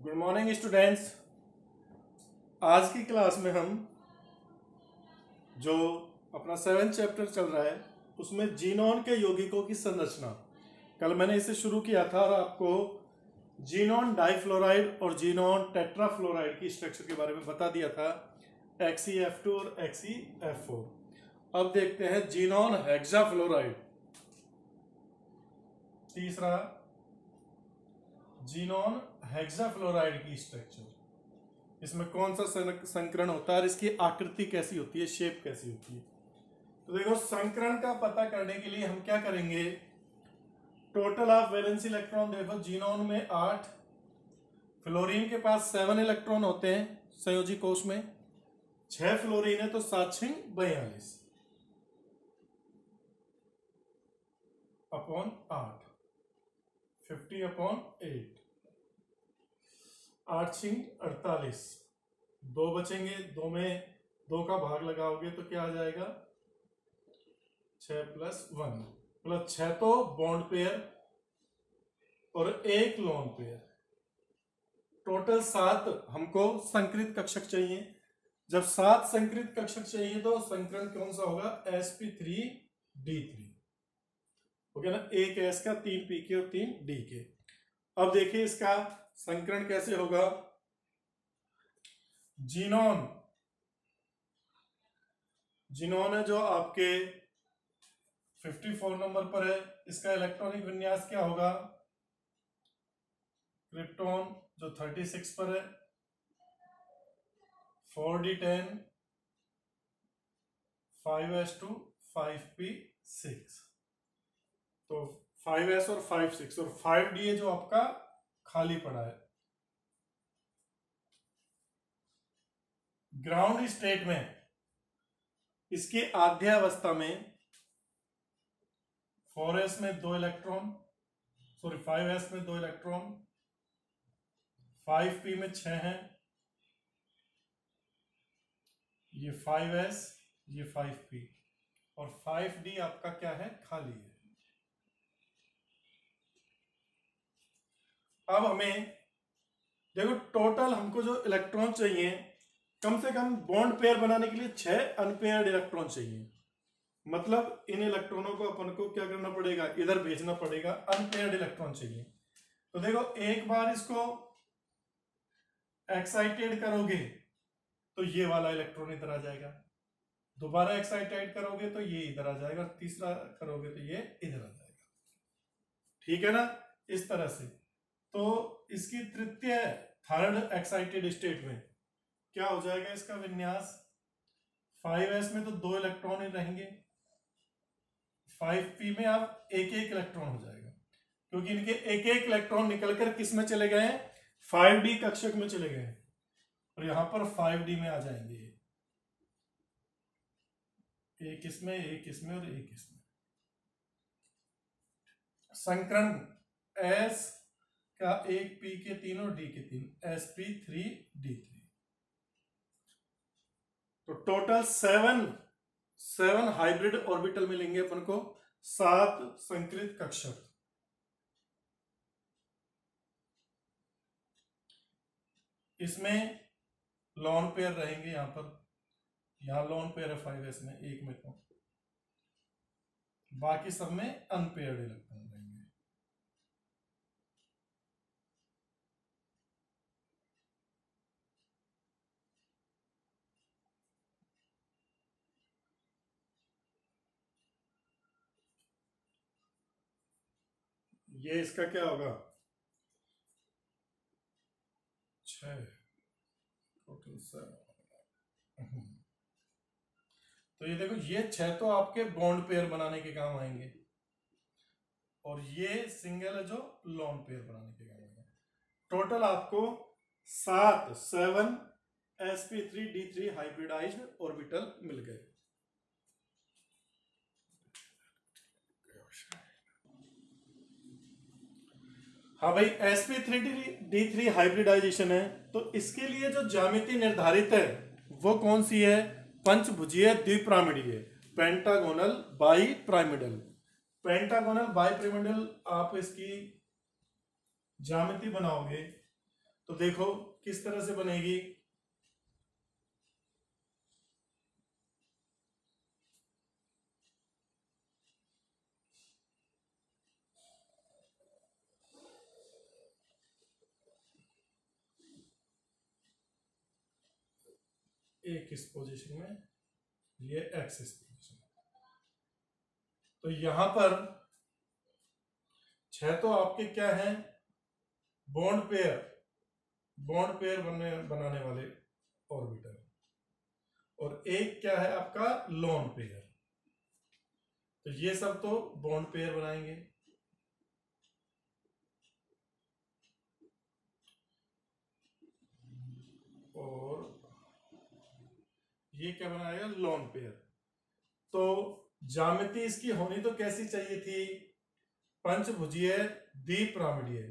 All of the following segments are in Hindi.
Good morning students. आज की क्लास में हम जो अपना 7th चैप्टर चल रहा है उसमें जीनोन के यौगिकों की संरचना, कल मैंने इसे शुरू किया था और आपको जीनोन डाइफ्लोराइड और जीनोन टेट्राफ्लोराइड की स्ट्रक्चर के बारे में बता दिया था, XeF2 और XeF4। अब देखते हैं जीनोन हेक्साफ्लोराइड, तीसरा जीनोन हेक्साफ्लोराइड की स्ट्रक्चर, इसमें कौन सा संकरण होता है और इसकी आकृति कैसी होती है, शेप कैसी होती है। तो देखो, संकरण का पता करने के लिए हम क्या करेंगे, टोटल ऑफ वैलेंसी इलेक्ट्रॉन देखो, जीनोन में 8, फ्लोरीन के पास 7 इलेक्ट्रॉन होते हैं संयोजी कोश में, 6 फ्लोरीन है तो 7 6 42 अपॉन 8, 50 अपॉन 8, 8 6 48, 2 बचेंगे, 2 में 2 का भाग लगाओगे तो क्या आ जाएगा 6 प्लस 1 प्लस 6 तो बॉन्ड पेयर और 1 लोन पेयर, टोटल 7 हमको संकृत कक्षक चाहिए। जब 7 संकृत कक्षक चाहिए तो संकरण कौन सा होगा, sp3d3 हो गया ना, एक S का 3 P के और 3 D के। अब देखिए इसका संकरण कैसे होगा, जीनोन है जो आपके 54 नंबर पर है, इसका इलेक्ट्रॉनिक विन्यास क्या होगा, क्रिप्टॉन जो 36 पर है, 4d10 5s2 5p6, तो 5s और 5 6 और 5d जो आपका खाली पड़ा है। ग्राउंड स्टेट में इसकी आद्यावस्था में 4s में 2 इलेक्ट्रॉन, सॉरी 5s में 2 इलेक्ट्रॉन, 5p में 6 हैं, ये 5s ये 5p और 5d आपका क्या है, खाली है। अब हमें देखो, टोटल हमको जो इलेक्ट्रॉन चाहिए, कम से कम बॉन्ड पेयर बनाने के लिए 6 अनपेयर्ड इलेक्ट्रॉन चाहिए, मतलब इन इलेक्ट्रॉनों को अपन को क्या करना पड़ेगा, इधर भेजना पड़ेगा, अनपेयर्ड इलेक्ट्रॉन चाहिए। तो देखो, एक बार इसको एक्साइटेड करोगे तो ये वाला इलेक्ट्रॉन इधर आ जाएगा, दोबारा एक्साइटेड करोगे तो ये इधर आ जाएगा, तीसरा करोगे तो ये इधर आ जाएगा, ठीक है ना, इस तरह से। तो इसकी तृतीय थर्ड एक्साइटेड स्टेट में क्या हो जाएगा, इसका विन्यास 5s में तो 2 इलेक्ट्रॉन ही रहेंगे, 5p में आप एक इलेक्ट्रॉन हो जाएगा, क्योंकि इनके एक इलेक्ट्रॉन निकलकर किस में चले गए हैं, 5d कक्षक में चले गए, और यहां पर 5d में आ जाएंगे, एक इसमें और एक इसमें। संकरण S का एक P के 3 और D के 3, sp3d3, तो टोटल 7 हाइब्रिड ऑर्बिटल मिलेंगे अपन को, 7 संकृत कक्षक। इसमें लॉन पेयर रहेंगे, यहां पर, यहां लॉन पेयर है 5s में, एक में तो बाकी सब में अनपेयर्ड इलेक्ट्रॉन रहेंगे। ये इसका क्या होगा, 6 टोटल 7। तो ये देखो, ये 6 तो आपके बॉन्ड पेयर बनाने के काम आएंगे, और ये सिंगल है जो लॉन पेयर बनाने के काम आएंगे। टोटल आपको 7 sp3d3 हाइब्रिडाइज्ड ऑर्बिटल मिल गए। हाँ भाई, sp3d3 हाइब्रिडाइजेशन है, तो इसके लिए जो ज्यामिति निर्धारित है वो कौन सी है, पंचभुजीय द्विपिरामिडीय, पेंटागोनल बाईपिरामिडल। पेंटागोनल बाईपिरामिडल आप इसकी ज्यामिति बनाओगे तो देखो किस तरह से बनेगी। एक इस पोजीशन में, ये एक्स इस पोजीशन में। तो यहां पर 6 तो आपके क्या हैं, बॉन्ड पेयर बनाने वाले ऑर्बिटल, और एक क्या है आपका लोन पेयर। तो ये सब तो बॉन्ड पेयर बनाएंगे, और ये क्या बनाएगा, लोन पेयर। तो ज्यामिति इसकी होनी तो कैसी चाहिए थी, पंचभुजीय द्विपिरामिडीय,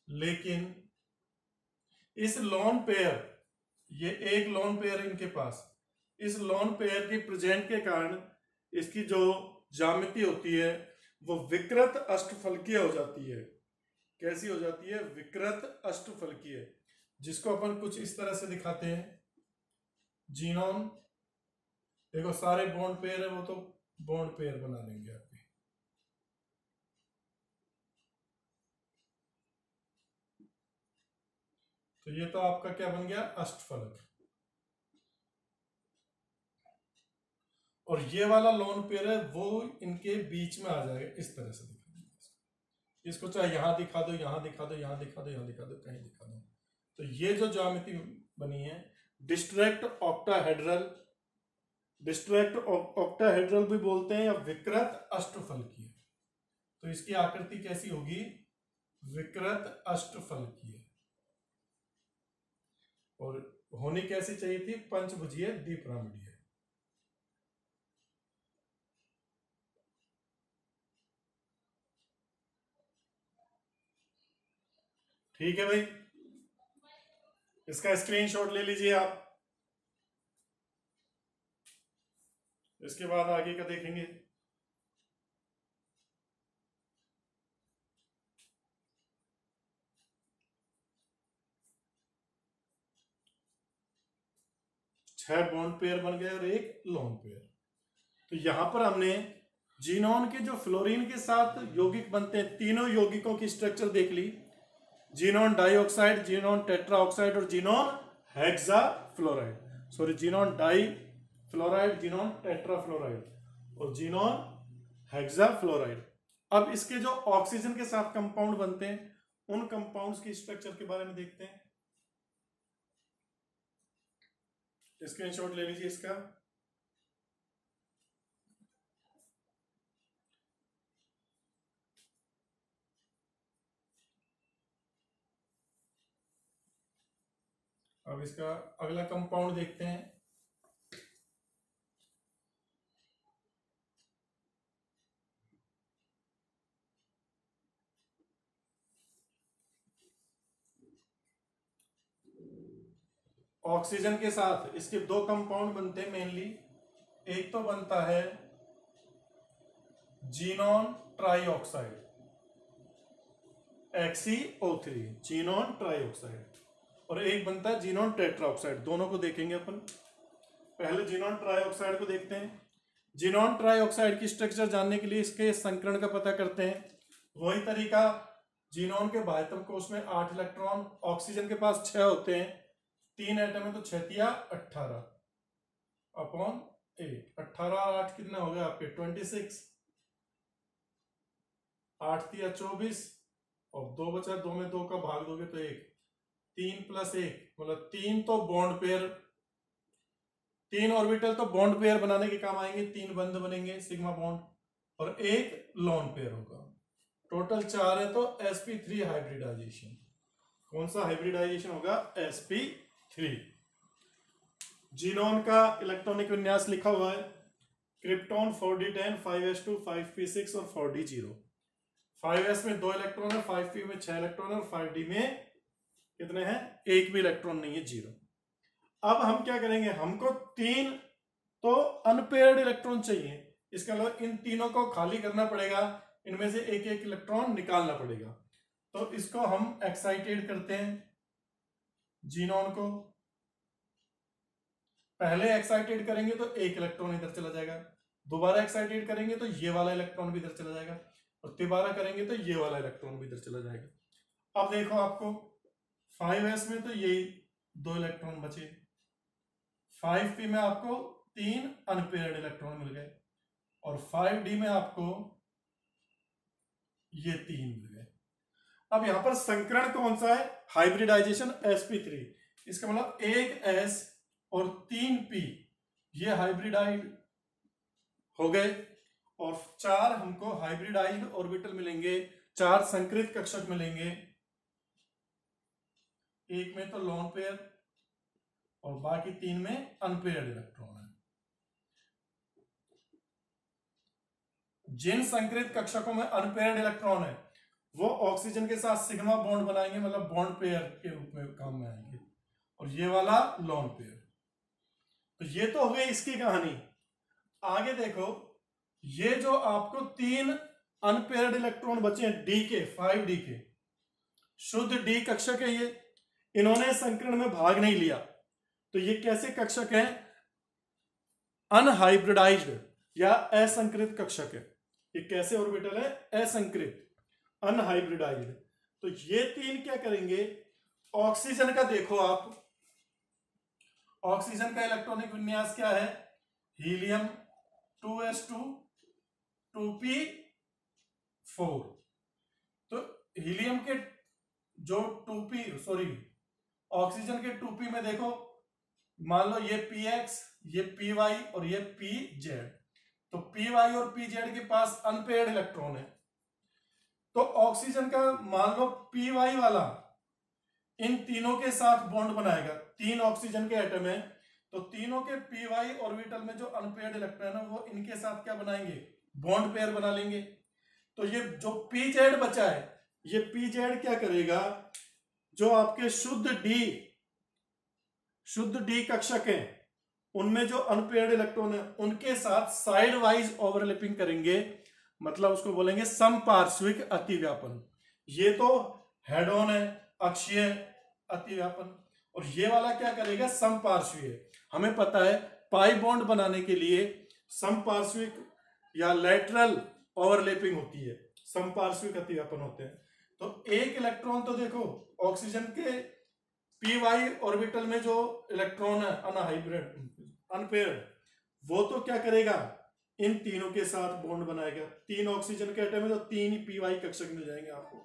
लेकिन इस लोन पेयर, ये एक लोन पेयर इनके पास, इस लोन पेयर की प्रेजेंट के कारण इसकी जो ज्यामिति होती है वो विकृत अष्टफलकीय हो जाती है। कैसी हो जाती है, विकृत अष्टफलकीय, जिसको अपन कुछ इस तरह से दिखाते हैं। जीनोन देखो सारे बॉन्ड पेयर है, वो तो बॉन्ड पेयर बना देंगे आपके। तो ये तो आपका क्या बन गया, अष्टफलक। और ये वाला लोन पेयर है वो इनके बीच में आ जाएगा, इस तरह से दिखा देंगे इसको, चाहे यहां दिखा दो, यहां दिखा दो, यहां दिखा दो, यहां दिखा दो, कहीं दिखा दो। तो ये जो ज्यामिति बनी है, डिस्ट्रैक्ट ऑक्टाहेड्रल, डिस्ट्रैक्ट ऑक्टाहेड्रल भी बोलते हैं, या विकृत अष्टफलकीय। तो इसकी आकृति कैसी होगी, विकृत अष्टफलकीय, और होनी कैसी चाहिए थी, पंचभुजीय द्विपिरामिडीय। ठीक है भाई, इसका स्क्रीनशॉट ले लीजिए आप। इसके बाद आगे का देखेंगे। छह बॉन्ड पेयर बन गए और एक लोन पेयर। तो यहां पर हमने जीनोन के जो फ्लोरीन के साथ यौगिक बनते हैं, तीनों यौगिकों की स्ट्रक्चर देख ली। जीनोन डाइऑक्साइड, जीनोन टेट्राऑक्साइड और xenon hexafluoride, sorry xenon difluoride, xenon tetrafluoride और जीनोन हेक्साफ्लोराइड। अब इसके जो ऑक्सीजन के साथ कंपाउंड बनते हैं, उन कंपाउंड्स की स्ट्रक्चर के बारे में देखते हैं। स्क्रीनशॉट ले लीजिए इसका। अब इसका अगला कंपाउंड देखते हैं। ऑक्सीजन के साथ इसके दो कंपाउंड बनते हैं मेनली। एक तो बनता है xenon trioxide, XeO3, xenon trioxide, और एक बनता है जीनोन टेट्राऑक्साइड। दोनों को देखेंगे अपन। पहले जीनोन ट्राइऑक्साइड को देखते हैं। जीनोन ट्राइऑक्साइड की स्ट्रक्चर जानने के लिए इसके संकरण का पता करते हैं। वही तरीका, जीनोन के बाह्यतम कोश में 8 इलेक्ट्रॉन, ऑक्सीजन के पास 6 होते हैं, 3 एटम है तो 6 तिया 18 अपॉन 8, 18 और 8 कितना हो गया आपके 26, 8 तिया 24 और 2 बचा, 2 में 2 का भाग दोगे तो 1, 3 प्लस 1 मतलब 3 तो बॉन्ड पेयर, 3 ऑर्बिटल तो बॉन्ड पेयर बनाने के काम आएंगे, 3 बंध बनेंगे सिग्मा बॉन्ड, और एक लोन पेयर होगा। टोटल 4 है तो sp3 हाइब्रिडाइजेशन। कौन सा हाइब्रिडाइजेशन होगा, sp3। जीनोन का इलेक्ट्रॉनिक विन्यास लिखा हुआ है, क्रिप्टॉन 4d10, 5s2, 5p6 और 4d0। 5s में 2 इलेक्ट्रॉन है, 5p में 6 इलेक्ट्रॉन है और 5d में कितने हैं, एक भी इलेक्ट्रॉन नहीं है, 0। अब हम क्या करेंगे, हमको 3 तो अनपेयर्ड इलेक्ट्रॉन चाहिए, इसके अलावा इन तीनों को खाली करना पड़ेगा, इनमें से एक एक इलेक्ट्रॉन निकालना पड़ेगा। तो इसको हम एक्साइटेड करते हैं, जीनॉन को पहले एक्साइटेड करेंगे तो एक इलेक्ट्रॉन इधर चला जाएगा, दोबारा एक्साइटेड करेंगे तो ये वाला इलेक्ट्रॉन भी इधर चला जाएगा, और दोबारा करेंगे तो ये वाला इलेक्ट्रॉन भी इधर चला जाएगा। अब देखो आपको 5s में तो यही 2 इलेक्ट्रॉन बचे, 5p में आपको 3 अनपेयर्ड इलेक्ट्रॉन मिल गए, और 5d में आपको ये 3 मिल गए। अब यहां पर संकरण कौन सा है? Hybridisation sp3। इसका मतलब 1s और 3p ये हाइब्रिडाइड हो गए, और 4 हमको हाइब्रिडाइज्ड ऑर्बिटल मिलेंगे, 4 संकरित कक्षक मिलेंगे। एक में तो लोन पेयर और बाकी 3 में अनपेयर्ड इलेक्ट्रॉन है। जिन संकरित कक्षकों में अनपेयर्ड इलेक्ट्रॉन है वो ऑक्सीजन के साथ सिग्मा बॉन्ड बनाएंगे, मतलब बॉन्ड पेयर के रूप में काम में आएंगे, और ये वाला लोन पेयर। तो ये तो हो गई इसकी कहानी। आगे देखो, ये जो आपको 3 अनपेयर्ड इलेक्ट्रॉन बचे हैं डी के, 5d के, शुद्ध डी कक्षक है ये, इन्होंने संकरण में भाग नहीं लिया, तो ये कैसे कक्षक हैं? अनहाइब्रिडाइज्ड या असंकृत कक्षक है। ये कैसे ऑर्बिटल है? असंकृत, अनहाइब्रिडाइज्ड। तो ये 3 क्या करेंगे? ऑक्सीजन का देखो आप, ऑक्सीजन का इलेक्ट्रॉनिक विन्यास क्या है? Helium 2s2 2p4। तो हीलियम के जो 2p ऑक्सीजन के 2p में देखो, मान लो ये px, ये py और ये pz। तो py और pz के पास अनपेयर्ड इलेक्ट्रॉन है, तो ऑक्सीजन का मान लो py वाला इन तीनों के साथ बॉन्ड बनाएगा। 3 ऑक्सीजन के एटम है, तो तीनों के py ऑर्बिटल में जो अनपेयर्ड इलेक्ट्रॉन है वो इनके साथ क्या बनाएंगे? बॉन्ड पेयर बना लेंगे। तो ये जो pz बचा है, ये pz क्या करेगा? जो आपके शुद्ध डी कक्षक हैं उनमें जो अनपेयर्ड इलेक्ट्रॉन है उनके साथ साइड वाइज ओवरलैपिंग करेंगे, मतलब उसको बोलेंगे समपार्श्विक अतिव्यापन। ये तो हेड ऑन है, अक्षीय अतिव्यापन, और ये वाला क्या करेगा? समपार्श्वीय। हमें पता है पाई बॉन्ड बनाने के लिए समपार्श्विक या लैटरल ओवरलैपिंग होती है, समपार्श्विक अतिव्यापन होते हैं। तो एक इलेक्ट्रॉन तो देखो ऑक्सीजन के py ऑर्बिटल में जो इलेक्ट्रॉन है अनपेयर्ड, वो तो क्या करेगा? इन तीनों के साथ बॉन्ड बनाएगा। 3 ऑक्सीजन के एटम है तो 3 ही py कक्षक मिल जाएंगे आपको,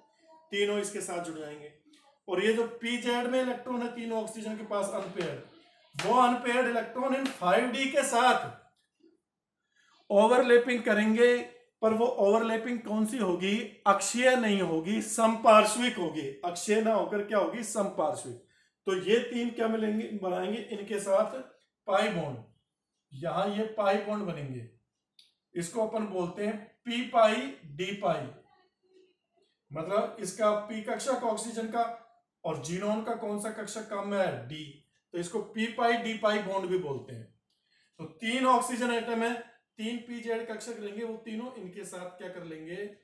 तीनों इसके साथ जुड़ जाएंगे। और ये जो pz में इलेक्ट्रॉन है 3 ऑक्सीजन के पास अनपेयर्ड, वो अनपेयर्ड इलेक्ट्रॉन इन 5d के साथ ओवरलैपिंग करेंगे, पर वो ओवरलैपिंग कौन सी होगी? अक्षीय नहीं होगी, समपार्श्विक होगी। अक्षीय ना होकर क्या होगी? समपार्श्विक। तो ये 3 क्या मिलेंगे? बनाएंगे इनके साथ पाई बॉन्ड, यहां ये पाई बॉन्ड बनेंगे, इसको अपन बोलते हैं पी पाई डी पाई। मतलब इसका पी कक्षक ऑक्सीजन का और जीनोन का कौन सा कक्षक काम में है? डी, तो इसको पी पाई डी पाई बॉन्ड भी बोलते हैं। तो 3 ऑक्सीजन एटम है, 3 pz कक्षक लेंगे, वो तीनों इनके साथ क्या कर लेंगे?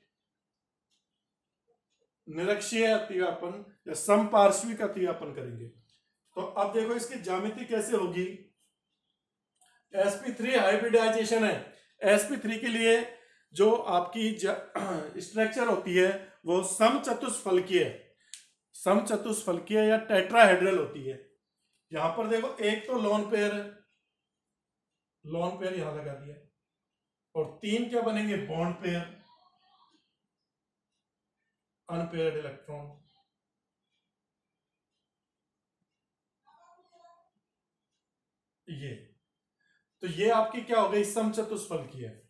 निरक्षीय अतिव्यापन या समपार्श्विक अतिव्यापन करेंगे। तो अब देखो इसकी ज्यामिति कैसे होगी। sp3 हाइब्रिडाइजेशन है। sp3 के लिए जो आपकी स्ट्रक्चर होती है वो समचतुष्फलकीय या टेट्राहेड्रल होती है। यहां पर देखो एक तो लोन पेयर यहां लगा दिया, और 3 क्या बनेंगे? Bond pair, unpaired electron. ये तो ये आपकी क्या हो गई? समचतुष्फलकीय।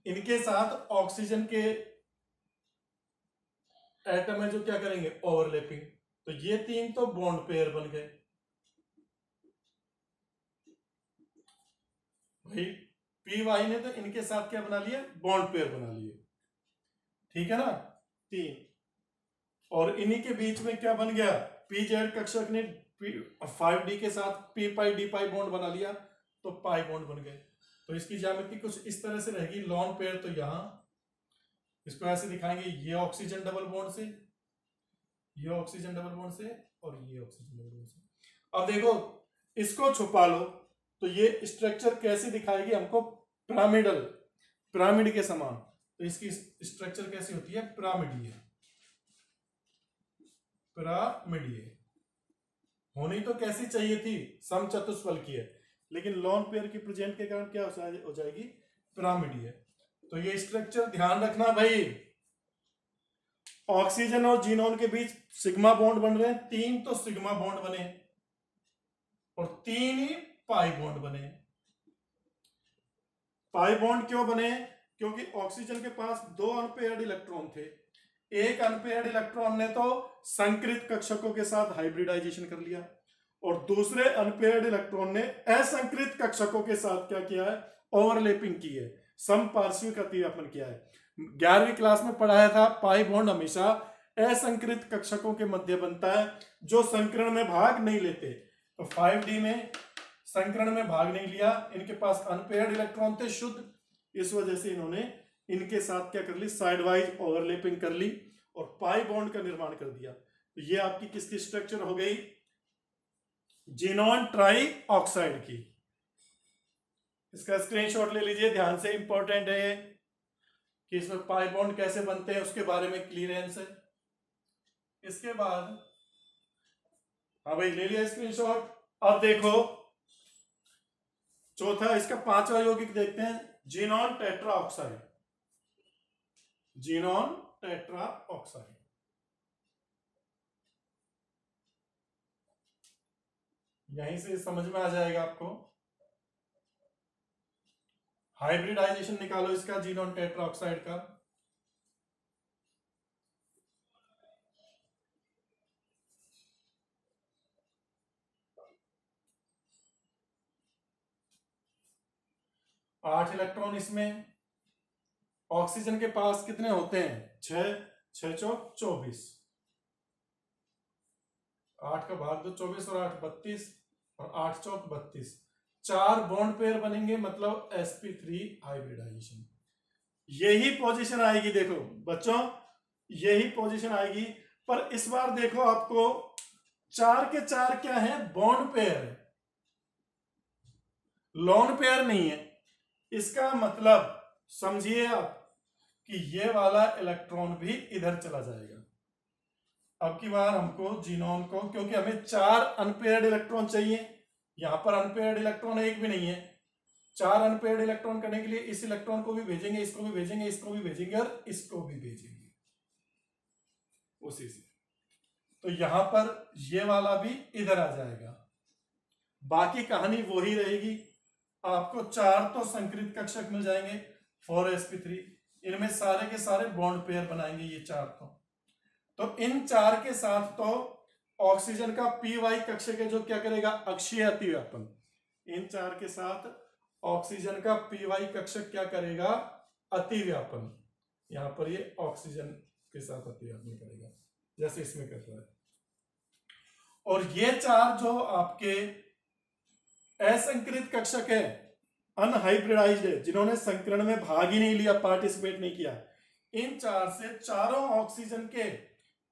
इनके साथ ऑक्सीजन के एटम है जो क्या करेंगे? ओवरलैपिंग। तो ये 3 तो बॉन्ड पेयर बन गए भाई। पी वाई ने तो इनके साथ क्या बना लिया? बॉन्ड पेयर बना लिए, ठीक है ना? 3, और इन्हीं के बीच में क्या बन गया? pz कक्षक ने 5d के साथ p पाई d पाई बॉन्ड बना लिया, तो पाई बॉन्ड बन गए। तो इसकी ज्यामिति कुछ इस तरह से रहेगी। लॉन पेयर तो यहां, इसको ऐसे दिखाएंगे, ये ऑक्सीजन डबल बॉन्ड से, ये ऑक्सीजन डबल बॉन्ड से, और ये ऑक्सीजन डबल बॉन्ड से। अब देखो इसको छुपा लो तो ये स्ट्रक्चर कैसी दिखाएगी हमको, पिरामिडल, पिरामिड के समान। तो इसकी स्ट्रक्चर कैसी होती है, पिरामिडीय, पिरामिडीय। होनी तो कैसी चाहिए थी, समचतुष्फलकीय, लेकिन लॉन पेयर की प्रेजेंट के कारण क्या हो जाएगी, पिरामिडीय। तो ये स्ट्रक्चर ध्यान रखना भाई, ऑक्सीजन और जीनोन के बीच सिग्मा बॉन्ड बन रहे हैं, 3 तो सिग्मा बॉन्ड बने और 3 ही पाई बॉन्ड बने। पाई बॉन्ड क्यों बने, क्योंकि ऑक्सीजन के पास 2 अनपेयर्ड इलेक्ट्रॉन थे, एक अनपेयर्ड इलेक्ट्रॉन ने तो संकृत कक्षकों के साथ हाइब्रिडाइजेशन कर लिया और दूसरे अनपेयर्ड इलेक्ट्रॉन ने असंकृत कक्षकों के साथ क्या किया है, ओवरलैपिंग की है, समपार्श्विक अतिव्यापन किया है। 11वीं क्लास में पढ़ाया था, पाई बॉन्ड हमेशा असंकृत कक्षकों के मध्य बनता है जो संकरण में भाग नहीं लेते। तो 5D में संकरण में भाग नहीं लिया, इनके पास अनपेयर्ड इलेक्ट्रॉन थे शुद्ध, इस वजह से इन्होंने इनके साथ क्या कर ली, साइड वाइज ओवरलैपिंग कर ली और पाई बॉन्ड का निर्माण कर दिया। तो ये आपकी किसकी स्ट्रक्चर हो गई, जीनोन ट्राई ऑक्साइड की। इसका स्क्रीनशॉट ले लीजिए, ध्यान से, इंपॉर्टेंट है ये कि इसमें पाई बॉन्ड कैसे बनते हैं उसके बारे में क्लियरेंस है। इसके बाद हाँ भाई ले लिया स्क्रीनशॉट। अब देखो चौथा, इसका 5वां यौगिक देखते हैं, xenon tetra oxide, xenon tetra oxide. यहीं से समझ में आ जाएगा आपको, हाइब्रिडाइजेशन निकालो इसका, जीनोन टेट्रा ऑक्साइड का। आठ इलेक्ट्रॉन इसमें, ऑक्सीजन के पास कितने होते हैं, 6, 6 चौक 24, 8 का भाग दो 24 और 8 32 और 8 चौक 32, 4 बॉन्ड पेयर बनेंगे, मतलब sp3 हाइब्रिडाइजेशन। यही पोजीशन आएगी, देखो बच्चों यही पोजीशन आएगी, पर इस बार देखो आपको 4 के 4 क्या है, बॉन्ड पेयर है, लॉन पेयर नहीं है। इसका मतलब समझिए आप कि ये वाला इलेक्ट्रॉन भी इधर चला जाएगा। अब की बार हमको जीनोन को, क्योंकि हमें 4 अनपेयर्ड इलेक्ट्रॉन चाहिए, यहां पर अनपेयर्ड इलेक्ट्रॉन एक भी नहीं है, 4 अनपेयर्ड इलेक्ट्रॉन करने के लिए इस इलेक्ट्रॉन को भी भेजेंगे, इसको भी भेजेंगे, इसको भी भेजेंगे और इसको भी भेजेंगे उसी से। तो यहां पर ये वाला भी इधर आ जाएगा, बाकी कहानी वही रहेगी। आपको 4 तो संकृत कक्षक मिल जाएंगे 4sp3, इनमें सारे के सारे बॉन्ड पेयर बनाएंगे ये 4 तो इन 4 के साथ तो ऑक्सीजन का py कक्षक है जो क्या करेगा, अक्षीय अतिव्यापन। इन 4 के साथ ऑक्सीजन का py कक्षक क्या करेगा, अतिव्यापन। यहां पर ये ऑक्सीजन के साथ अतिव्यापन करेगा जैसे इसमें कर रहा है। और ये 4 जो आपके असंकृत कक्षक है, अनहाइब्रिडाइज्ड है, जिन्होंने संकरण में भाग ही नहीं लिया, पार्टिसिपेट नहीं किया, इन 4 से चारों ऑक्सीजन के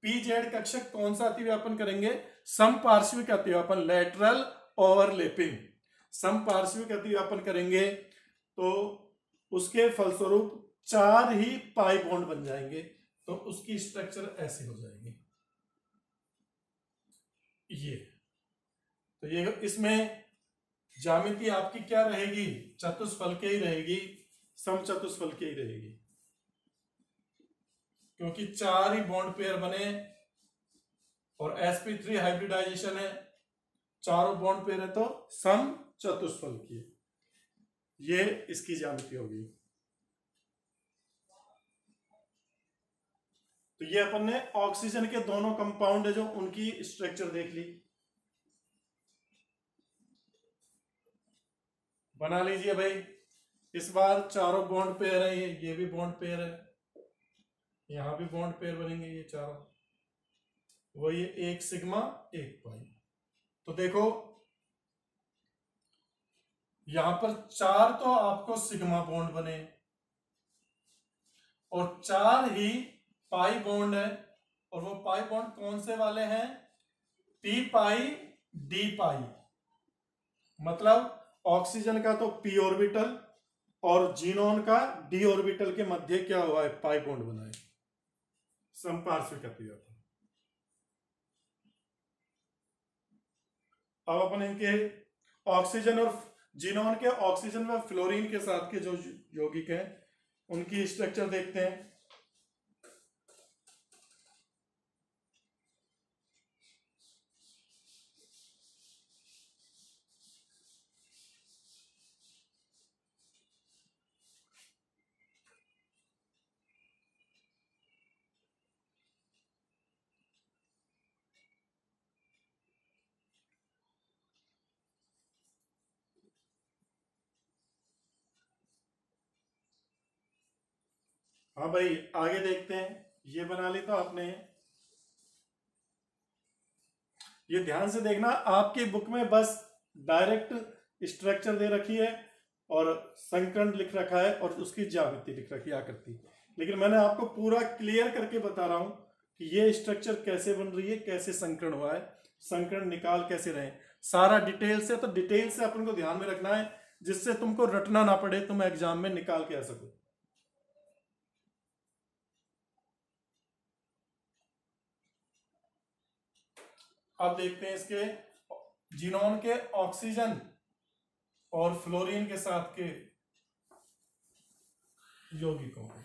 पीजेड कक्षक कौन सा अतिव्यापन करेंगे, समपार्श्विक अतिव्यापन, लेटरल ओवरलैपिंग, समपार्श्विक अतिव्यापन करेंगे। तो उसके फलस्वरूप 4 ही पाई बॉन्ड बन जाएंगे, तो उसकी स्ट्रक्चर ऐसी हो जाएगी ये। तो ये इसमें ज्यामिति आपकी क्या रहेगी, चतुष्फलकीय ही रहेगी, समचतुष्फलकीय ही रहेगी, क्योंकि 4 ही बॉन्ड पेयर बने और sp3 हाइब्रिडाइजेशन है, चारों बॉन्ड पेयर है तो समचतुष्फलकीय, ये इसकी ज्यामिति होगी। तो ये अपन ने ऑक्सीजन के दोनों कंपाउंड है जो उनकी स्ट्रक्चर देख ली। बना लीजिए भाई, इस बार चारों बॉन्ड पेयर है, ये भी बॉन्ड पेयर है, यहां भी बॉन्ड पेयर बनेंगे ये चारों, वही एक सिग्मा एक पाई। तो देखो यहां पर 4 तो आपको सिग्मा बॉन्ड बने और 4 ही पाई बॉन्ड है, और वो पाई बॉन्ड कौन से वाले हैं? पी पाई डी पाई। मतलब ऑक्सीजन का तो पी ऑर्बिटल और जीनोन का डी ऑर्बिटल के मध्य क्या हुआ है? पाई बॉन्ड बना है, समपार्श्विक अतिव्यापन। अब अपन इनके ऑक्सीजन और जीनोन के ऑक्सीजन व फ्लोरीन के साथ के जो यौगिक हैं उनकी स्ट्रक्चर देखते हैं। हाँ भाई, आगे देखते हैं। ये बना ली तो आपने, ये ध्यान से देखना, आपकी बुक में बस डायरेक्ट स्ट्रक्चर दे रखी है और संकरण लिख रखा है और उसकी ज्यामिति लिख रखी है, आकृति। लेकिन मैंने आपको पूरा क्लियर करके बता रहा हूं कि ये स्ट्रक्चर कैसे बन रही है, कैसे संकरण हुआ है, संकरण निकाल कैसे रहे, सारा डिटेल से। तो डिटेल से अपन को ध्यान में रखना है जिससे तुमको रटना ना पड़े, तुम एग्जाम में निकाल के आ सको। अब देखते हैं इसके जीनोन के ऑक्सीजन और फ्लोरीन के साथ के यौगिकों को।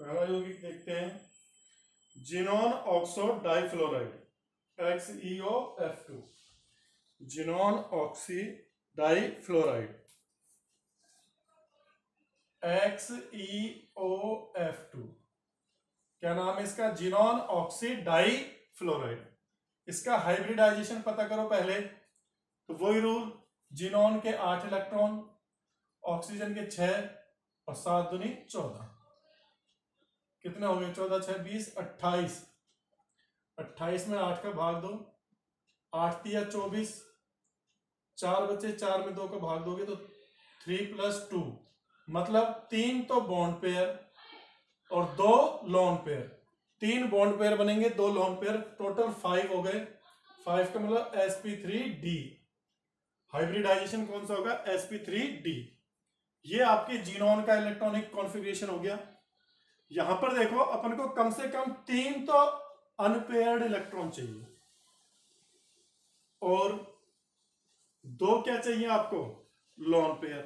पहला यौगिक देखते हैं, xenon oxo difluoride, XeOF2। Xenon oxy difluoride, XeOF2। क्या नाम है इसका? Xenon oxy difluoride. इसका हाइब्रिडाइजेशन पता करो पहले, तो वही रूल, जीनोन के 8 इलेक्ट्रॉन, ऑक्सीजन के 6 और 7 दूनी 14। कितने हो गए? 14 6 20 28। 28 में 8 का भाग दो, 8 तिया 24, 4 बचे, 4 में 2 का भाग दोगे तो 3 + 2, मतलब 3 तो बॉन्ड पेयर और 2 लोन पेयर। 3 बॉन्ड पेयर बनेंगे, 2 लोन पेयर, टोटल 5 हो गए। 5 का मतलब sp3d। हाइब्रिडाइजेशन कौन सा होगा? sp3d। ये आपके जीनोन का इलेक्ट्रॉनिक कॉन्फ़िगरेशन हो गया। यहां पर देखो, अपन को कम से कम 3 तो अनपेयर्ड इलेक्ट्रॉन चाहिए और 2 क्या चाहिए आपको? Lone pair.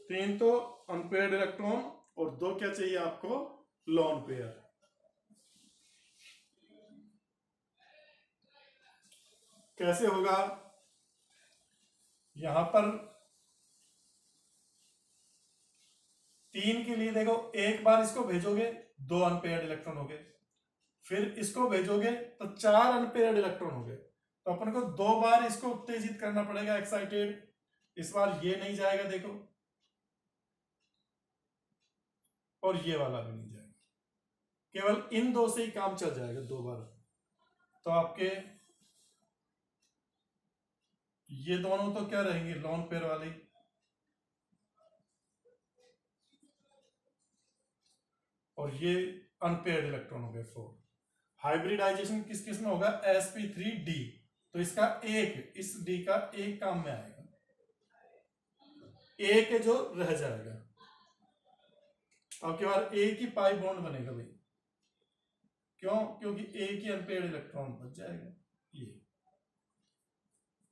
3 तो अनपेयर्ड इलेक्ट्रॉन और 2 क्या चाहिए आपको? Lone pair. कैसे होगा? यहां पर 3 के लिए देखो, एक बार इसको भेजोगे 2 अनपेयर्ड इलेक्ट्रॉन हो गए, फिर इसको भेजोगे तो 4 अनपेयर्ड इलेक्ट्रॉन हो गए। तो अपन को 2 बार इसको उत्तेजित करना पड़ेगा, एक्साइटेड। इस बार ये नहीं जाएगा देखो, और ये वाला भी नहीं जाएगा, केवल इन 2 से ही काम चल जाएगा 2 बार। तो आपके ये दोनों तो क्या रहेंगे? लोन पेयर वाले। और ये अनपेयर्ड इलेक्ट्रॉन हो गए 4। हाइब्रिडाइजेशन किस किस में होगा? sp3d। तो इसका एक, इस d का एक काम में आएगा, एक जो रह जाएगा। अब के बाद एक ही पाई बॉन्ड बनेगा भाई, क्यों? क्योंकि एक ही अनपेयर्ड इलेक्ट्रॉन बच जाएगा। ये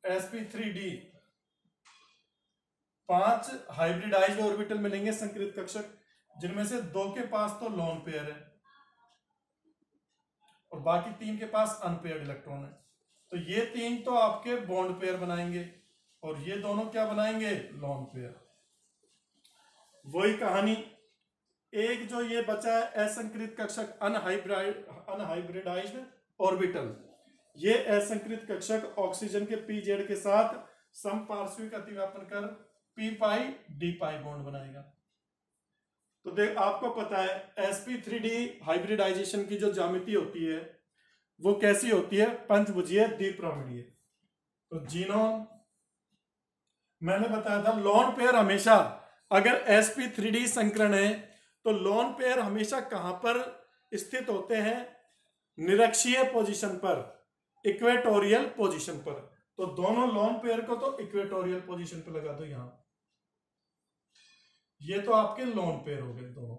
sp3d, 5 हाइब्रिडाइज्ड ऑर्बिटल मिलेंगे संकृत कक्षक, जिनमें से 2 के पास तो लोन पेयर है और बाकी 3 के पास अनपेयर्ड इलेक्ट्रॉन है। तो ये 3 तो आपके बॉन्ड पेयर बनाएंगे और ये दोनों क्या बनाएंगे? Lone pair. वही कहानी, एक जो ये बचा है असंकृत कक्षक, अनहाइब्रिडाइज्ड ऑर्बिटल, ये असंकृत कक्षक ऑक्सीजन के pz के साथ समपार्श्विक अतिव्यापन कर पी पाई डी पाई बॉन्ड बनाएगा। तो देख आपको पता है sp3d हाइब्रिडाइजेशन की जो ज्यामिति होती है वो कैसी होती है, पंचभुजीय द्विपिरामिडीय। तो जीनोन मैंने बताया था लोन पेयर हमेशा, अगर sp3d संकरण है तो लोन पेयर हमेशा कहां पर स्थित होते हैं, निरक्षीय पोजीशन पर, इक्वेटोरियल पोजीशन पर। तो दोनों लोन पेयर को तो इक्वेटोरियल पोजीशन पर लगा दो यहां। ये तो आपके लोन पेयर हो गए दोनों,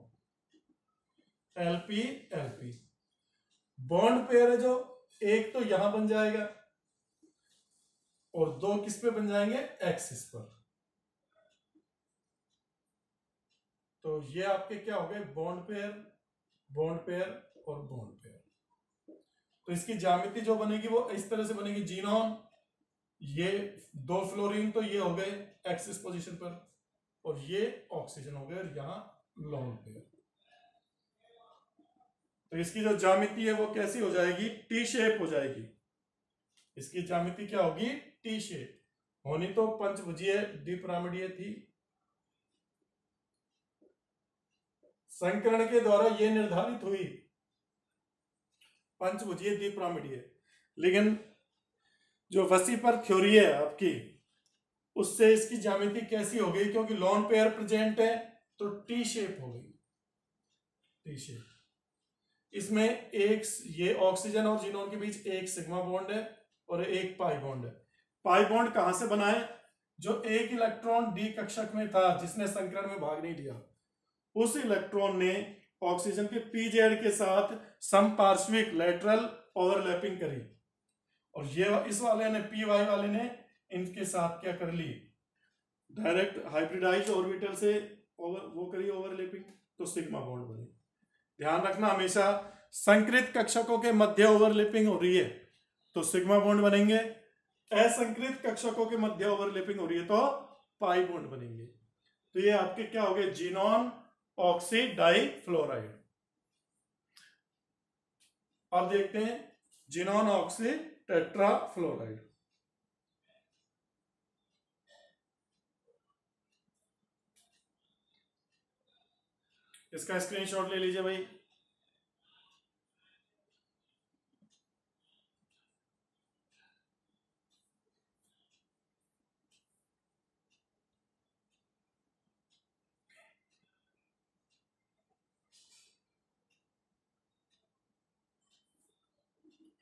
एलपी एलपी। बॉन्ड पेयर है जो एक तो यहां बन जाएगा और दो किस पे बन जाएंगे, एक्सिस पर। तो ये आपके क्या हो गए, बॉन्ड पेयर, बॉन्ड पेयर और बॉन्ड पेयर। तो इसकी ज्यामिति जो बनेगी वो इस तरह से बनेगी, जीनोन, ये दो फ्लोरीन तो ये हो गए एक्सिस पोजीशन पर, और ये ऑक्सीजन हो गए और यहां लोन पेयर। तो इसकी जो ज्यामिति है वो कैसी हो जाएगी, टी शेप हो जाएगी। इसकी ज्यामिति क्या होगी, टी शेप। होनी तो पंचभुजीय द्विपिरामिडीय थी। संकरण के द्वारा यह निर्धारित हुई पंचभुजीय द्विपिरामिडीय, लेकिन जो वसीपर थ्योरी है आपकी उससे इसकी ज्यामिति कैसी हो गई, क्योंकि लोन पेयर प्रेजेंट है तो टी शेप हो गई, टी शेप। इसमें एक ये ऑक्सीजन और जीनोन के बीच एक सिग्मा बॉन्ड है और एक पाई बॉन्ड है। पाई बॉन्ड कहां से बना है, जो एक इलेक्ट्रॉन डी कक्षक में था जिसने संकरण में भाग नहीं लिया, उस इलेक्ट्रॉन ने ऑक्सीजन के पीजेड के साथ समपार्श्विक लैटरल ओवरलैपिंग करी, और ये इस वाले ने, पी वाई वाले ने इनके साथ क्या कर ली, डायरेक्ट हाइब्रिडाइज ऑर्बिटल से वो करी ओवरलैपिंग, तो सिग्मा बॉन्ड बनी। ध्यान रखना हमेशा संकृत कक्षकों के मध्य ओवरलैपिंग हो रही है तो सिग्मा बॉन्ड बनेंगे, असंकृत कक्षकों के मध्य ओवरलैपिंग हो रही है तो पाई बॉन्ड बनेंगे। तो ये आपके क्या हो गए, जीनोन ऑक्सी डाइफ्लोराइड। अब देखते हैं जीनोन ऑक्सी टेट्राफ्लोराइड। इसका स्क्रीनशॉट ले लीजिए भाई।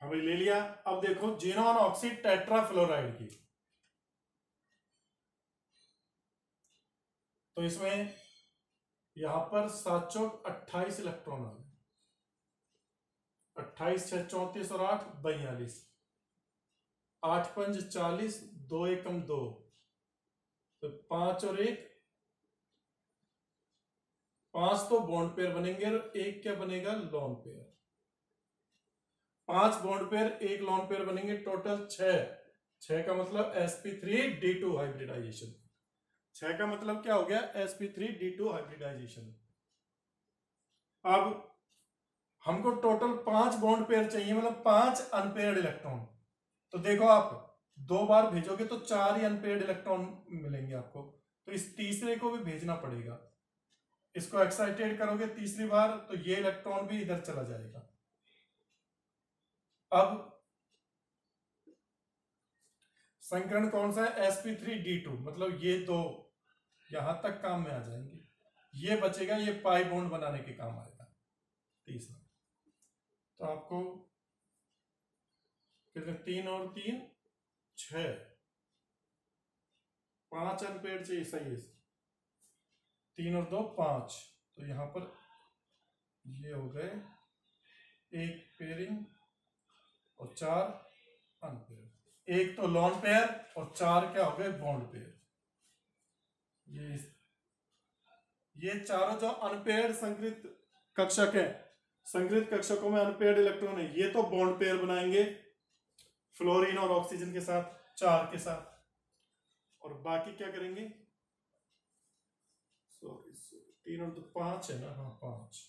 अभी ले लिया। अब देखो जीनोन ऑक्सी टेट्राफ्लोराइड की, तो इसमें यहां पर 7 चौक 28 इलेक्ट्रॉन आ गए, 28 6 34 और 8 42, 8 5 40, 2 एकम 2, तो 5 और 1 5 तो बॉन्ड पेयर बनेंगे और एक क्या बनेगा, लोन पेयर। 5 बॉन्ड पेयर एक लोन पेयर बनेंगे, टोटल 6 का मतलब sp3d2 हाइब्रिडाइजेशन। 6 का मतलब क्या हो गया, sp3d2 हाइब्रिडाइजेशन। अब हमको टोटल 5 बॉन्ड पेयर चाहिए, मतलब 5 अनपेयर्ड इलेक्ट्रॉन। तो देखो आप 2 बार भेजोगे तो 4 ही अनपेयर्ड इलेक्ट्रॉन मिलेंगे आपको, तो इस तीसरे को भी भेजना पड़ेगा। इसको एक्साइटेड करोगे तीसरी बार तो ये इलेक्ट्रॉन भी इधर चला जाएगा। अब संकरण कौन सा है, sp3d2, मतलब ये दो यहां तक काम में आ जाएंगे, ये बचेगा, ये पाई बॉन्ड बनाने के काम आएगा तीसरा। तो आपको कितने, 3 और 3 6, 5 अनपेयर्ड चाहिए, सही है, 3 और 2 5, तो यहां पर ये हो गए एक पेयरिंग और 4 अनपेयर, एक तो लॉन पेयर और 4 क्या हो गए बॉन्ड पेयर। ये चारों जो अनपेयर्ड संकृत कक्षक है, संकृत कक्षकों में अनपेयर्ड इलेक्ट्रॉन है, ये तो बॉन्ड पेयर बनाएंगे फ्लोरीन और ऑक्सीजन के साथ, 4 के साथ, और बाकी क्या करेंगे, सॉरी 3 और 2 5 है ना, हाँ 5,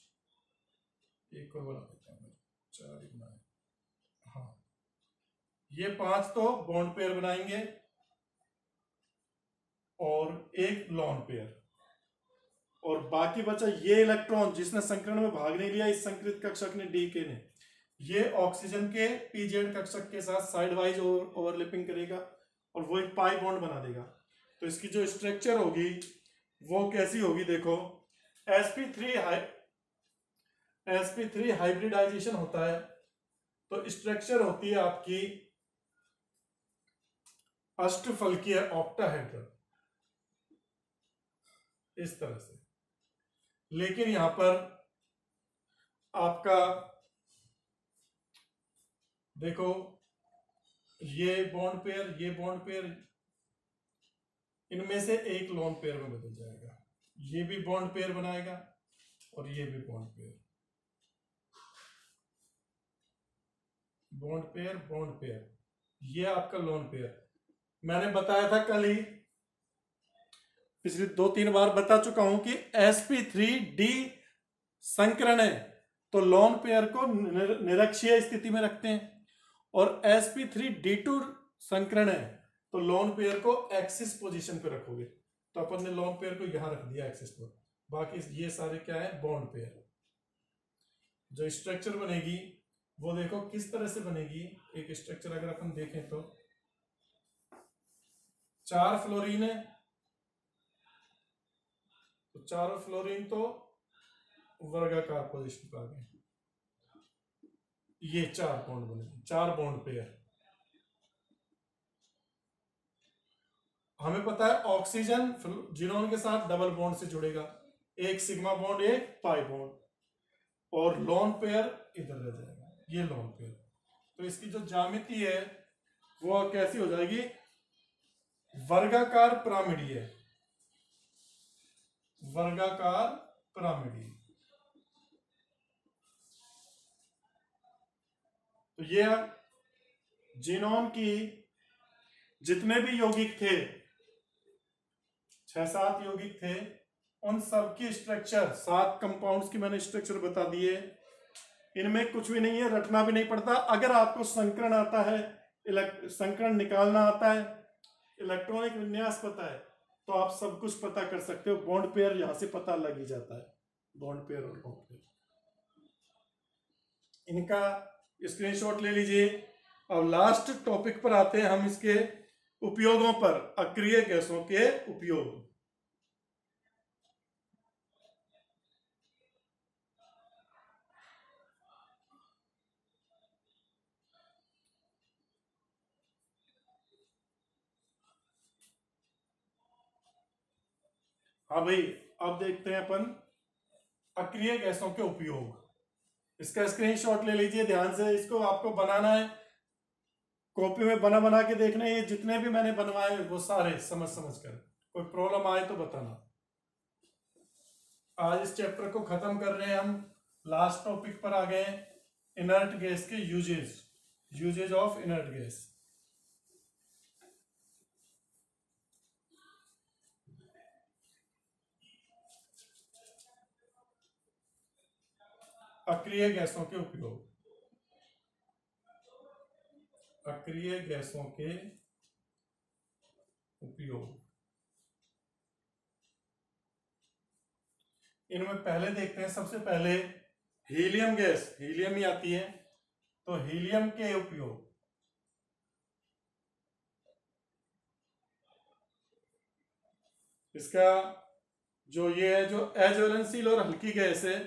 एक को बना देता हूँ, 4 ही बनाए, हाँ ये 5 तो बॉन्ड पेयर बनाएंगे और एक लोन पेयर, और बाकी बचा ये इलेक्ट्रॉन जिसने संकरण में भाग नहीं लिया इस संकृत कक्षक ने डी के ने, ये ऑक्सीजन के पीजेड कक्षक के साथ साइड वाइज ओवरलैपिंग करेगा और वो एक पाई बॉन्ड बना देगा। तो इसकी जो स्ट्रक्चर होगी वो कैसी होगी, देखो sp3 हाइब्रिडाइजेशन होता है तो स्ट्रक्चर होती है आपकी अष्टफलकीय ऑक्टाहेड्रल इस तरह से। लेकिन यहां पर आपका देखो ये बॉन्ड पेयर इनमें से एक लोन पेयर में बदल जाएगा, ये भी बॉन्ड पेयर बनाएगा और ये भी बॉन्ड पेयर, ये आपका लोन पेयर। मैंने बताया था कल ही, पिछली 2-3 बार बता चुका हूं कि sp3d संकरण है तो लोन पेयर को निरक्षीय स्थिति में रखते हैं, और sp3d2 संकरण है तो लोन पेयर को एक्सिस पोजीशन पे रखोगे। तो अपन ने लोन पेयर को यहां रख दिया एक्सिस पर, बाकी ये सारे क्या है बॉन्ड पेयर। जो स्ट्रक्चर बनेगी वो देखो किस तरह से बनेगी। एक स्ट्रक्चर अगर अपन देखें तो 4 फ्लोरीन है तो चारों फ्लोरीन तो वर्गाकार पोजीशन पर आ गए, ये 4 बॉन्ड बनेंगे, 4 बॉन्ड पेयर। हमें पता है ऑक्सीजन जिनोन के साथ डबल बॉन्ड से जुड़ेगा, एक सिग्मा बॉन्ड एक पाई बॉन्ड, और लोन पेयर इधर रह जाएगा, ये लोन पेयर। तो इसकी जो ज्यामिति है वो कैसी हो जाएगी, वर्गाकार पिरामिडीय, वर्गाकार पिरामिडीय। तो ये जीनोम की जितने भी यौगिक थे 6-7 यौगिक थे, उन सबकी स्ट्रक्चर 7 कंपाउंड्स की मैंने स्ट्रक्चर बता दिए। इनमें कुछ भी नहीं है, रटना भी नहीं पड़ता। अगर आपको संकरण आता है, संकरण निकालना आता है, इलेक्ट्रॉनिक विन्यास पता है, तो आप सब कुछ पता कर सकते हो। बॉन्ड पेयर यहां से पता लग ही जाता है, बॉन्ड पेयर और लोन पेयर। इनका स्क्रीनशॉट ले लीजिए। अब लास्ट टॉपिक पर आते हैं हम, इसके उपयोगों पर, अक्रिय गैसों के उपयोग। हाँ भाई, अब देखते हैं अपन अक्रिय गैसों के उपयोग। इसका स्क्रीनशॉट ले लीजिए ध्यान से, इसको आपको बनाना है, कॉपी में बना बना के देखना है। ये जितने भी मैंने बनवाए वो सारे समझ कर, कोई प्रॉब्लम आए तो बताना। आज इस चैप्टर को खत्म कर रहे हैं हम, लास्ट टॉपिक पर आ गए, इनर्ट गैस के यूजेज ऑफ इनर्ट गैस। अक्रिय गैसों के उपयोग, अक्रिय गैसों के उपयोग। इनमें पहले देखते हैं, सबसे पहले हीलियम गैस, हीलियम ही आती है, तो हीलियम के उपयोग। इसका जो ये है, जो अज्वलनशील और हल्की गैस है,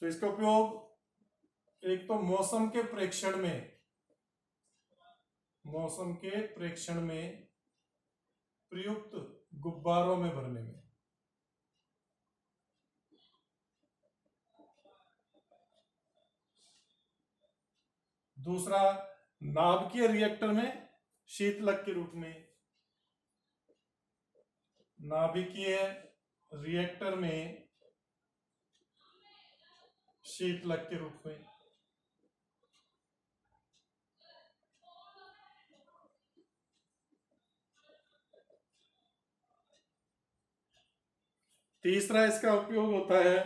तो इसका उपयोग एक तो मौसम के प्रेक्षण में प्रयुक्त गुब्बारों में भरने में, दूसरा नाभिकीय रिएक्टर में शीतलक के रूप में, नाभिकीय रिएक्टर में शीतलक के रूप में, तीसरा इसका उपयोग होता है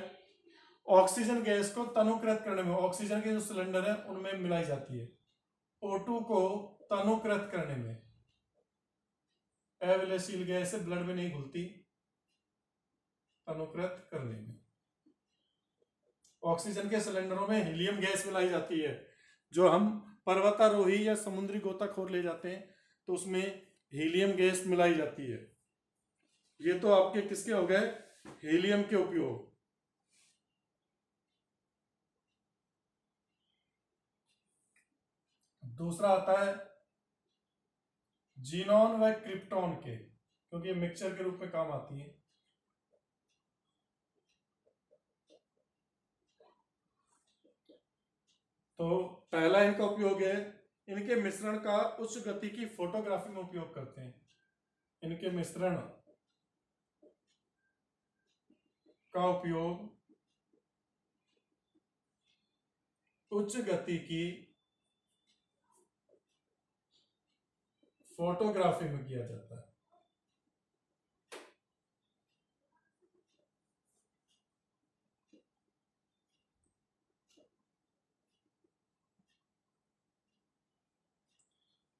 ऑक्सीजन गैस को तनुकृत करने में। ऑक्सीजन के जो सिलेंडर है उनमें मिलाई जाती है, O2 को तनुकृत करने में। अविलयशील गैस है, ब्लड में नहीं घुलती, अनुकृत करने में। ऑक्सीजन के सिलेंडरों में हीलियम गैस मिलाई जाती है। जो हम पर्वतारोही या समुद्री गोताखोर ले जाते हैं तो उसमें हीलियम गैस मिलाई जाती है। ये तो आपके किसके हो गए, हीलियम के उपयोग। दूसरा आता है जीनॉन व क्रिप्टॉन के, क्योंकि ये मिक्सचर के रूप में काम आती है। तो पहला इनका उपयोग है, इनके मिश्रण का उच्च गति की फोटोग्राफी में उपयोग करते हैं। इनके मिश्रण का उपयोग उच्च गति की फोटोग्राफी में किया जाता है।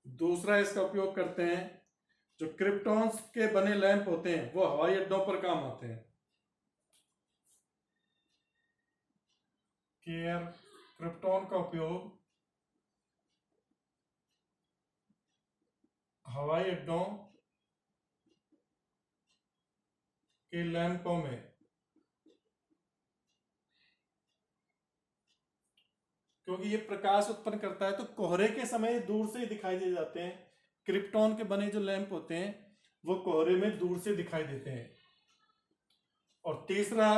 दूसरा इसका उपयोग करते हैं, जो क्रिप्टॉन्स के बने लैंप होते हैं वो हवाई अड्डों पर काम आते हैं। केयर क्रिप्टॉन का उपयोग हवाई अड्डों के लैंपों में क्योंकि ये प्रकाश उत्पन्न करता है तो कोहरे के समय दूर से ही दिखाई दे जाते हैं। क्रिप्टॉन के बने जो लैंप होते हैं वो कोहरे में दूर से दिखाई देते हैं। और तीसरा,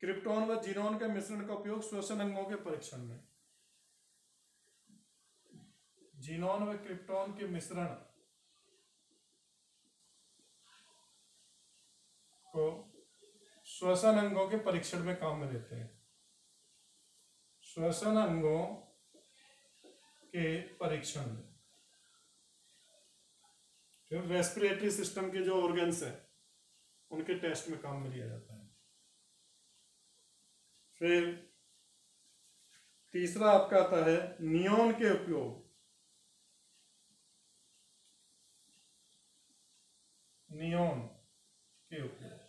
क्रिप्टॉन व जीनॉन के मिश्रण का उपयोग श्वसन अंगों के परीक्षण में। जीनॉन व क्रिप्टॉन के मिश्रण को श्वसन अंगों के परीक्षण में काम में लेते हैं। श्वसन अंगों के परीक्षण में, फिर रेस्पिरेटरी सिस्टम के जो ऑर्गन्स है उनके टेस्ट में काम में लिया जाता है। फिर तीसरा आपका आता है नियॉन के उपयोग। नियॉन के उपयोग,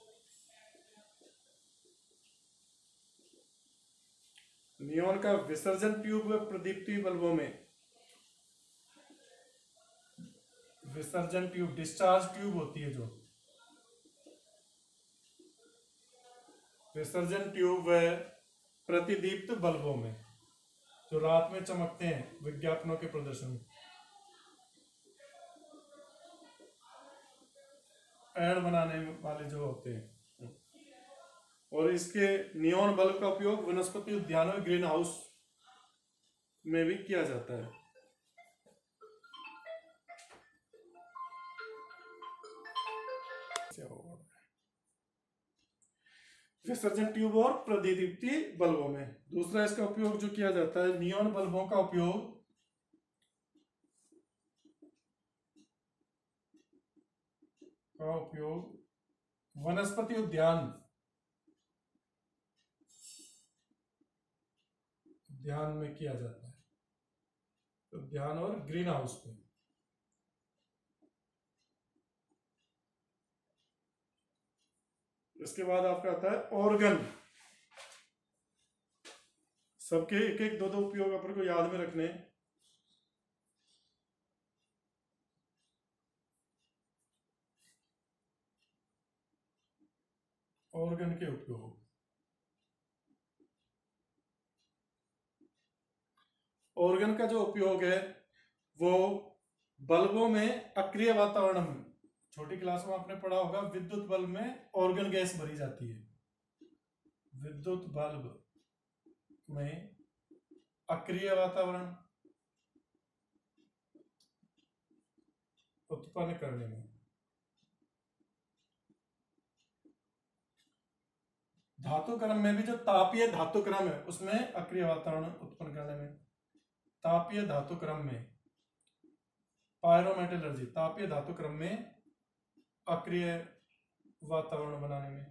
नियॉन का विसर्जन ट्यूब व प्रदीप्ति बल्बों में, विसर्जन ट्यूब डिस्चार्ज ट्यूब होती है जो, विसर्जन ट्यूब व प्रतिदीप्त बल्बों में जो रात में चमकते हैं विज्ञापनों के प्रदर्शन में, एड बनाने वाले जो होते हैं। और इसके नियॉन बल्ब का उपयोग वनस्पति उद्यानों में ग्रीन हाउस में भी किया जाता है। विसर्जन ट्यूब और प्रदीप्ति बल्बों में। दूसरा इसका उपयोग जो किया जाता है, नियॉन बल्बों का उपयोग वनस्पति उद्यान में किया जाता है, उद्यान और ग्रीन हाउस में। इसके बाद आपका आता है ऑर्गन। सबके एक एक दो दो उपयोग अपन को याद में रखने। ऑर्गन के उपयोग, ऑर्गन का जो उपयोग है वो बल्बों में अक्रिय वातावरण में, छोटी क्लास में आपने पढ़ा होगा, विद्युत बल्ब में ऑर्गन गैस भरी जाती है। विद्युत बल्ब में अक्रिय वातावरण उत्पन्न करने में, धातु क्रम में भी जो तापीय धातु क्रम है उसमें अक्रिय वातावरण उत्पन्न करने में, तापीय धातु क्रम में, पायरोमेटलर्जी तापीय धातु क्रम में अक्रिय वातावरण बनाने में।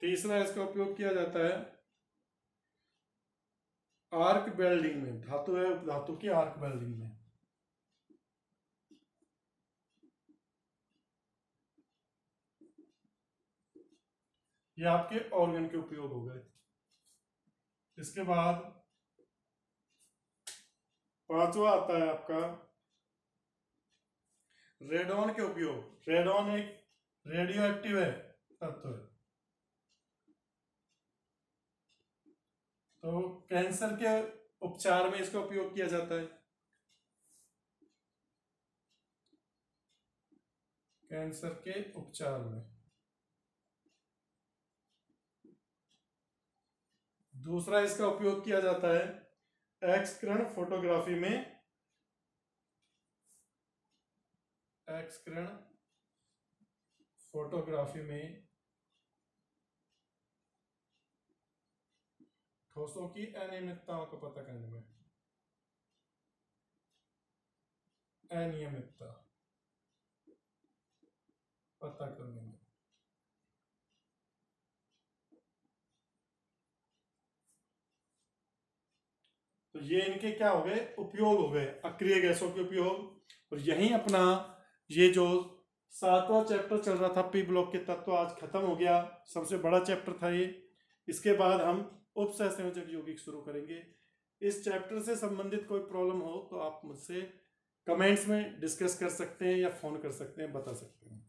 तीसरा इसका उपयोग किया जाता है आर्क वेल्डिंग में, धातु है, धातु की आर्क वेल्डिंग में। ये आपके ऑर्गन के उपयोग हो गए। इसके बाद पांचवा आता है आपका रेडॉन के उपयोग। रेडॉन एक रेडियो एक्टिव है तत्व है। तो कैंसर के उपचार में इसका उपयोग किया जाता है। कैंसर के उपचार में। दूसरा इसका उपयोग किया जाता है एक्स किरण फोटोग्राफी में। एक्स किरण फोटोग्राफी में ठोसों की अनियमितताओं का पता करने में। अनियमितता पता करने में। तो ये इनके क्या हो गए, उपयोग हो गए, अक्रिय गैसों के उपयोग। और यही अपना ये जो 7वां चैप्टर चल रहा था पी ब्लॉक के तत्व आज खत्म हो गया। सबसे बड़ा चैप्टर था ये। इसके बाद हम उपसहसंयोजक यौगिक शुरू करेंगे। इस चैप्टर से संबंधित कोई प्रॉब्लम हो तो आप मुझसे कमेंट्स में डिस्कस कर सकते हैं या फोन कर सकते हैं, बता सकते हैं।